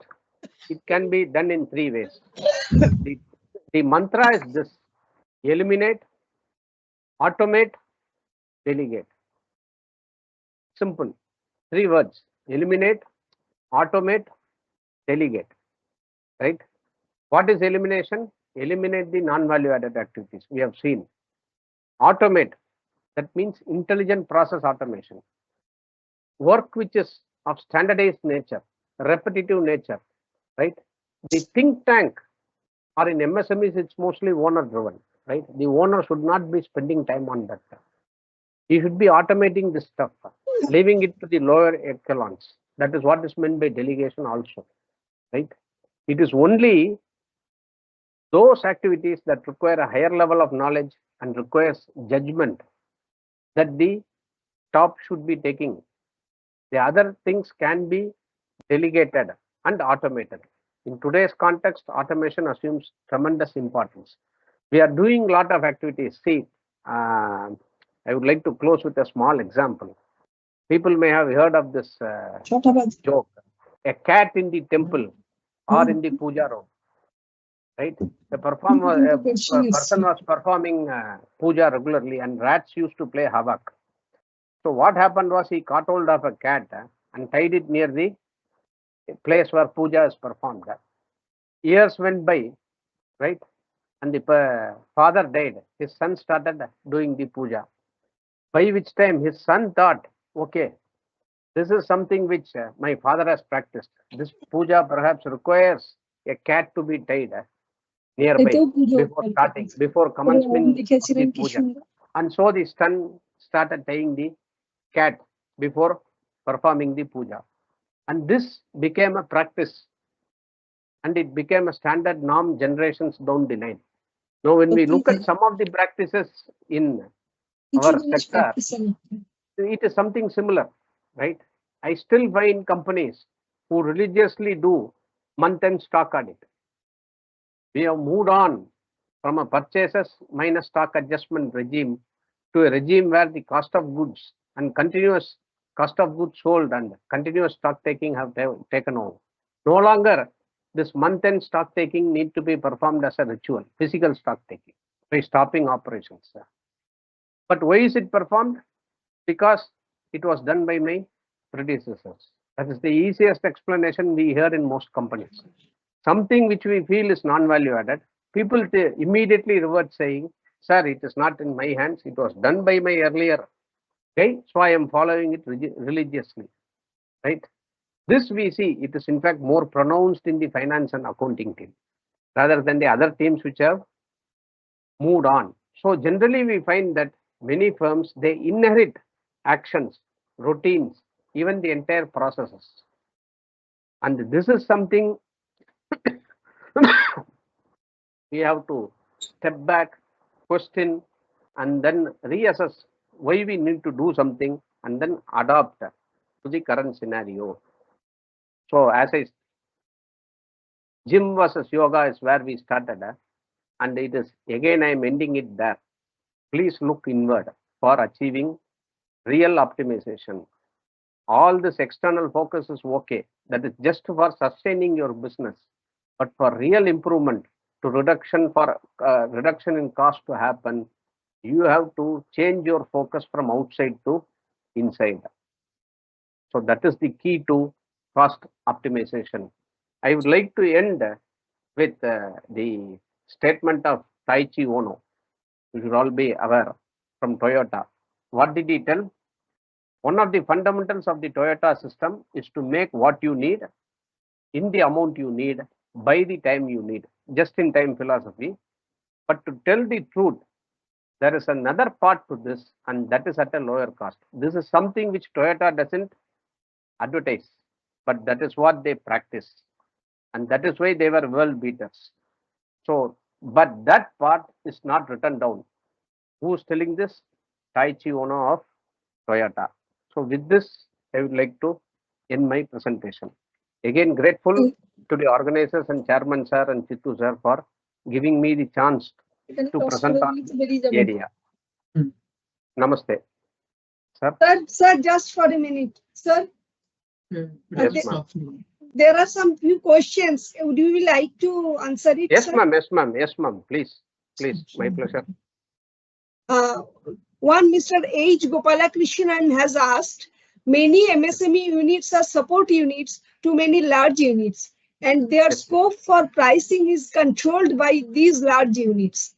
It can be done in 3 ways. The mantra is this: eliminate, automate, delegate. Simple. 3 words: eliminate, automate, delegate. Right? What is elimination? Eliminate the non-value added activities. We have seen. Automate. That means intelligent process automation. Work which is of standardized nature, repetitive nature, right? The think tank or in MSMEs, it's mostly owner driven, right? The owner should not be spending time on that. He should be automating this stuff, leaving it to the lower echelons. That is what is meant by delegation also, right? It is only those activities that require a higher level of knowledge and requires judgment that the top should be taking. The other things can be delegated and automated. In today's context, automation assumes tremendous importance. We are doing a lot of activities. See, I would like to close with a small example. People may have heard of this joke: a cat in the temple or in the puja room. Right? A person was performing puja regularly, and rats used to play havoc. So what happened was he caught hold of a cat and tied it near the place where puja is performed. Years went by, right? And the father died. His son started doing the puja. By which time his son thought, okay, this is something which my father has practiced. This puja perhaps requires a cat to be tied nearby before commencement of the puja. And so the son started tying the cat before performing the puja. And this became a practice. And it became a standard norm generations down the line. Now, when we look at some of the practices in our sector, it is something similar, right? I still find companies who religiously do month-end stock audit. We have moved on from a purchases minus stock adjustment regime to a regime where the cost of goods and continuous cost of goods sold and continuous stock taking have taken over. No longer this month-end stock taking need to be performed as a ritual, physical stock taking, by stopping operations. But why is it performed? Because it was done by my predecessors. That is the easiest explanation we hear in most companies. Something which we feel is non-value added, people immediately revert saying, sir, it is not in my hands, it was done by my earlier. Okay, so I am following it religiously, right? This we see, it is in fact more pronounced in the finance and accounting team rather than the other teams which have moved on. So generally we find that many firms, they inherit actions, routines, even the entire processes. And this is something we have to step back, question, and then reassess why we need to do something and then adapt to the current scenario. So as I gym versus yoga is where we started, and it is again I am ending it there. Please look inward for achieving real optimization. All this external focus is okay. That is just for sustaining your business, but for real improvement, to reduction in cost to happen, you have to change your focus from outside to inside. So that is the key to cost optimization. I would like to end with the statement of Taichi Ono. You should all be aware, from Toyota. What did he tell? One of the fundamentals of the Toyota system is to make what you need in the amount you need by the time you need, just in time philosophy. But to tell the truth, there is another part to this, and that is at a lower cost. This is something which Toyota doesn't advertise, but that is what they practice. And that is why they were world beaters. So, but that part is not written down. Who's telling this? Taichi Ono of Toyota. So with this, I would like to end my presentation. Again, grateful to the organizers and chairman sir and Chittu sir for giving me the chance to present on the area. Namaste. Sir? Sir, just for a minute. Sir, Yes, ma'am. there are some few questions. Would you like to answer it? Yes, sir? ma'am. Yes, ma'am. Yes, ma'am. Please. Please. My pleasure. One Mr. H. Gopalakrishnan has asked, many MSME units are support units to many large units, and their Yes. scope for pricing is controlled by these large units.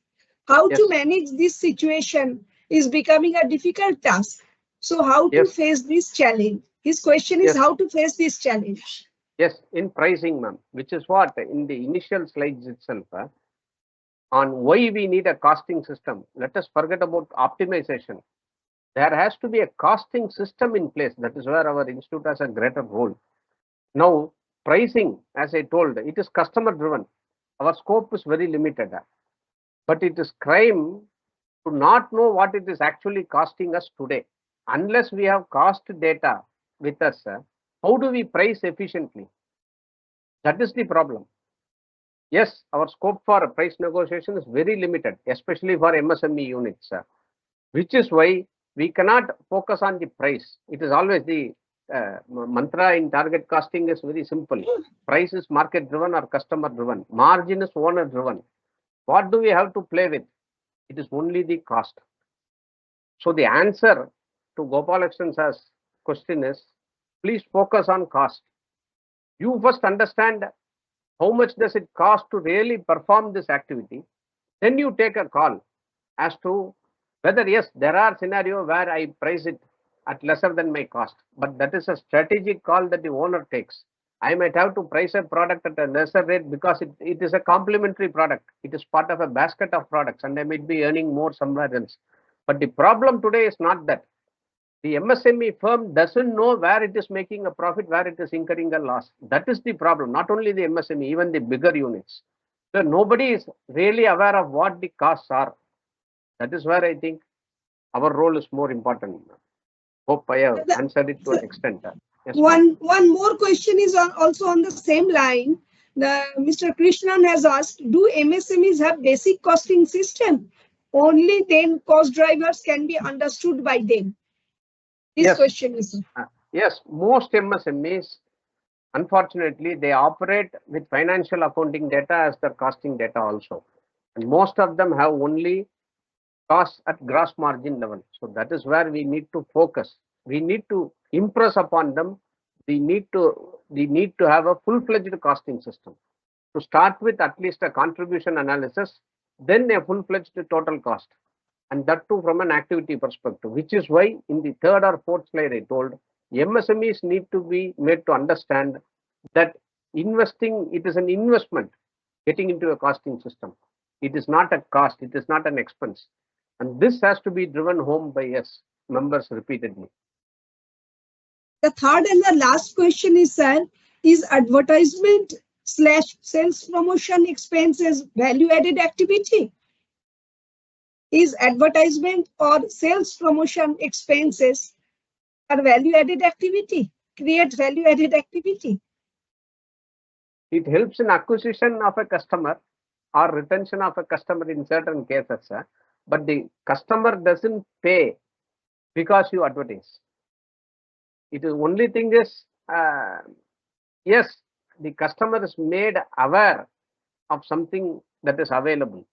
How to Yes. manage this situation is becoming a difficult task. So how to Yes. face this challenge? His question is Yes. how to face this challenge. Yes, in pricing, ma'am, which is what in the initial slides itself, on why we need a costing system. Let us forget about optimization. There has to be a costing system in place. That is where our institute has a greater role. Now, pricing, as I told, it is customer driven. Our scope is very limited, but it is crime to not know what it is actually costing us today. Unless we have cost data with us, how do we price efficiently? That is the problem. Yes, our scope for price negotiation is very limited, especially for MSME units, which is why we cannot focus on the price. It is always the mantra in target costing is very simple. Price is market driven or customer driven. Margin is owner driven. What do we have to play with? It is only the cost. So the answer to Gopalakrishnan question is, please focus on cost. You first understand how much does it cost to really perform this activity. Then you take a call as to whether, yes, there are scenarios where I price it at lesser than my cost, but that is a strategic call that the owner takes. I might have to price a product at a lesser rate because it is a complementary product. It is part of a basket of products and I might be earning more somewhere else. But the problem today is not that. The MSME firm doesn't know where it is making a profit, where it is incurring a loss. That is the problem. Not only the MSME, even the bigger units. So nobody is really aware of what the costs are. That is where I think our role is more important. Hope I have answered it to an extent. Yes, one more question is also on the same line. Mr. Krishnan has asked, do MSMEs have basic costing system? Only then cost drivers can be understood by them. This yes. question is. Yes, most MSMEs, unfortunately, they operate with financial accounting data as their costing data also. And most of them have only costs at gross margin level. So that is where we need to focus. We need to impress upon them. We need to have a full-fledged costing system. To start with at least a contribution analysis, then a full-fledged total cost. And that too from an activity perspective, which is why in the third or fourth slide I told, MSMEs need to be made to understand that investing, it is an investment getting into a costing system. It is not a cost, it is not an expense. And this has to be driven home by us members repeatedly. The third and the last question is, sir, is advertisement / sales promotion expenses value-added activity? Is advertisement or sales promotion expenses are value-added activity? Create value-added activity? It helps in acquisition of a customer or retention of a customer in certain cases, but the customer doesn't pay because you advertise. It is only thing is, yes, the customer is made aware of something that is available,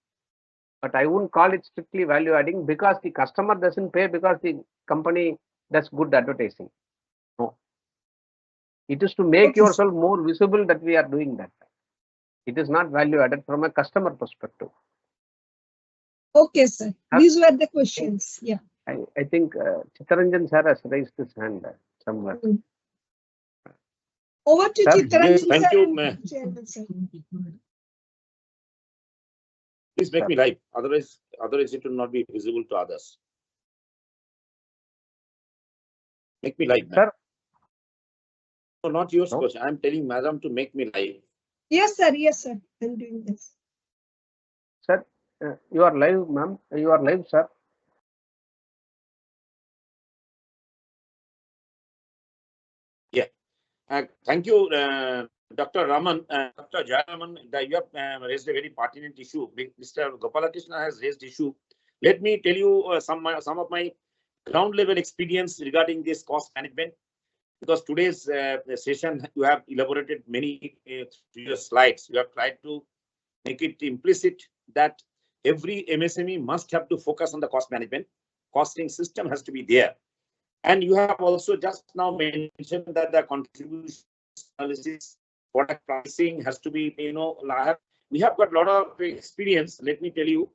but I wouldn't call it strictly value adding because the customer doesn't pay because the company does good advertising. No, it is to make yourself more visible that we are doing that. It is not value added from a customer perspective. Okay, sir. These were the questions. Yeah. I think Chittaranjan sir has raised his hand somewhere. Over to Sir? Chittaranjan Yes, thank sir. you, Chairman, sir. Please make me live. Otherwise it will not be visible to others. Make me live, Sir? No, not yours No. question. I'm telling madam to make me live. Yes, sir. Yes, sir. I'm doing this. You are live, ma'am. You are live, sir. Thank you, Dr. Raman. Dr. Jayaraman, you have raised a very pertinent issue. Mr. Gopalakrishna has raised issue. Let me tell you some of my ground level experience regarding this cost management. Because today's session, you have elaborated many through your slides. You have tried to make it implicit that every MSME must have to focus on the cost management. Costing system has to be there. And you have also just now mentioned that the contribution analysis, product pricing has to be, we have got a lot of experience. Let me tell you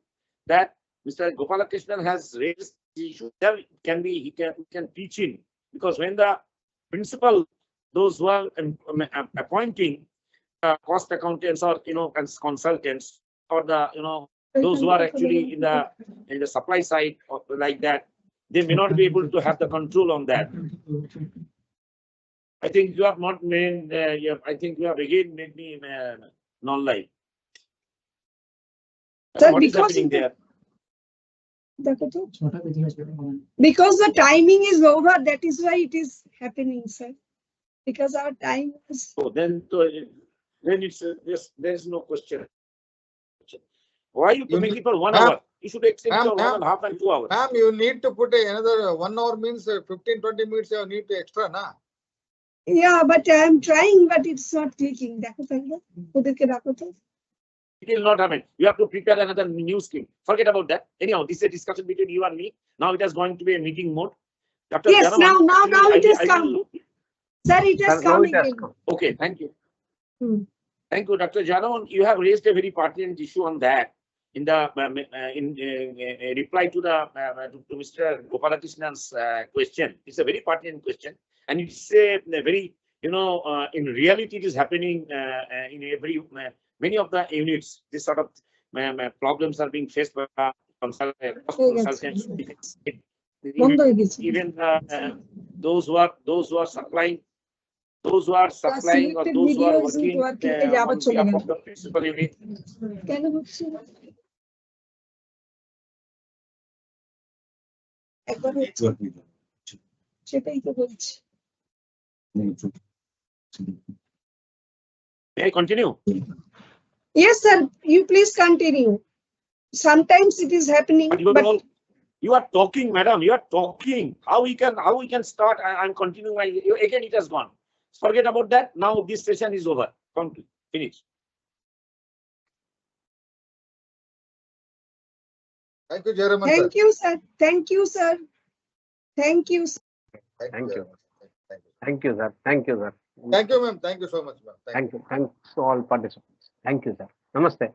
that Mr. Gopalakrishnan has raised the issue. There he can teach in, because when the principal, those who are appointing cost accountants or consultants, or the those who are actually in the supply side or like that, they may not be able to have the control on that. I think you have not made. I think you have again made me non-live. What is happening there? Because the timing is over, that is why it is happening, sir. Because our time is. So then it's there is no question. Why you to make it for 1 hour? You should extend it for 1.5 and 2 hours. Ma'am, you need to put another 1 hour, means 15-20 minutes you need to extra, na? Yeah, but I am trying, but it's not clicking. It will not happen. You have to prepare another new scheme. Forget about that. Anyhow, this is a discussion between you and me. Now it is going to be a meeting mode. Dr. Yes, Jayaraman, now it has come. Sir, it has come again. Okay, thank you. Thank you, Dr. Jayaraman. You have raised a very pertinent issue on that in the reply to the to Mr. Gopalakrishnan's question. It's a very pertinent question, and it's a very in reality it is happening in every many of the units. This sort of problems are being faced by consultants. Even those who are supplying. Those who are supplying or those who are working on behalf of the principal unit. May I continue? Yes, sir. You please continue. Sometimes it is happening. But you are talking, madam. You are talking. How we can start? I'm continuing. Again, it has gone. Forget about that. Now this session is over. Finish. Thank you, Jayaraman. Thank you, sir. Thank you, sir. Thank you. Thank you. Thank you, sir. Thank you, sir. Thank you, ma'am. Thank you so much, ma'am. Thank you. Thanks to all participants. Thank you, sir. Namaste.